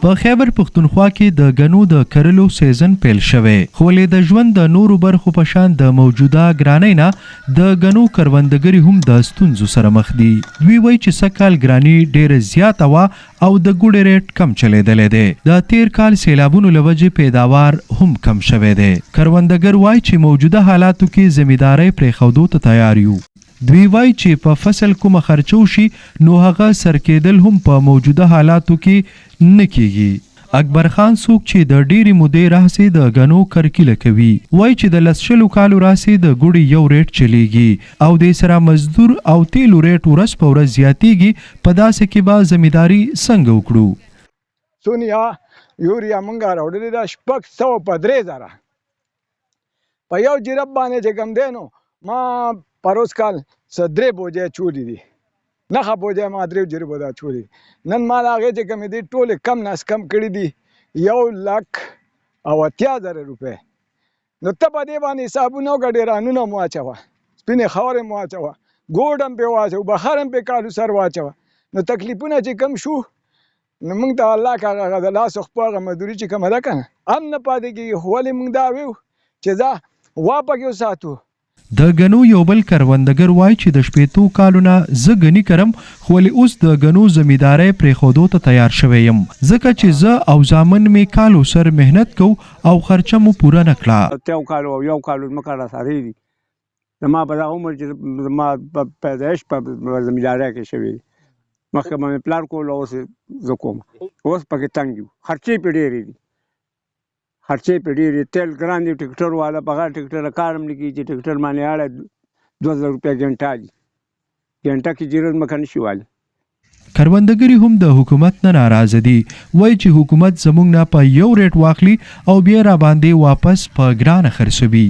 په خیبر پښتونخوا کې د غنو د کرلو سیزن پیل شوی خو له د ژوند د نورو برخو په شان د موجوده ګرانۍ نه د غنو کروندګری هم د ستونزو سره مخ دي. دوی وایي چې سکهال ګراني ډېره زیاته وه او د ګوډې ریټ کم چلیدلی دی. د تیر کال سیلابونو له وجې پیداوار هم کم شوی دی. کروندګر وایي چې موجوده حالاتو کې زمیندارۍ پرېښودو ته تیار یو. دوی وایي چې په فصل کومه خرچه وشي نو هغه سر کېدل هم په موجوده حالاتو کې نه کیږي. اکبر خان څوک چې د ډېرې مودې راهیسې د غنو کرکیله کوي وایي چې د 100 کالو راهیسې د ګوډې یو ریټ چلیږي او د سره مزدور او تیلو ریټ ورځ په ورځ زیاتیږي. په داسې کې به زمینداري څنګه وکړو؟ سونیا یوریا مونږه راوړلې ده 653,000 په یو جرب باندې چې کوم دی نو ما پروس کال صدرې بوجه چولی دي نخه بوجه ما درې جربو دا چولی نن ما هغې چې کومې دي ټولې کم ناس کم کړي دي 1,80,000 روپۍ. نو ته په دې باندې حسابونه وکړه ډېرانونه مو واچوه سپینې خاورې مو واچوه ګوډ هم پرې واچوه بخار هم پرې کالو سر واچوه. نو تکلیفونه چې کم شو نو موږ ته الله هغه د لاس خپل هغه مزدوري چې کومه ده که نه هم نه پاتې کېږي. خو ولې موږ دا ویو چې ځه وا پکې وساتو. د غنو یو بل کروندګر وایي چې د 15 کالو نه زه غني کرم خو ولې اوس د غنو زمیندارۍ پرېښودو ته تیار شوی یم ځکه چې زه او زامن مې کالو سر مهنت کو او خرچه مو پوره نه کړه. یو کالو ځمکه راسارې دي زما په دغه عمر چې زما په پیدایش په زمیندارۍ کې شوې مخکې به مې پلار کول اوس زه کوم اوس پکې تنګ یو خرچې پرې ډېرې دي خرچې پرې ډېرې تیل ګران دي ټکټر والا په هغه ټکټر کار هم نه کېږي چې ټکټر باندې اړه 2,000 روپۍ ګنټه دي ګنټه کې جیره ځمکه نه شي والی. کروندګري هم د حکومت نه ناراضه دي وایي چې حکومت زموږ نه په یو ریټ واخلي او بیا را باندې واپس په ګرانه خرڅوي.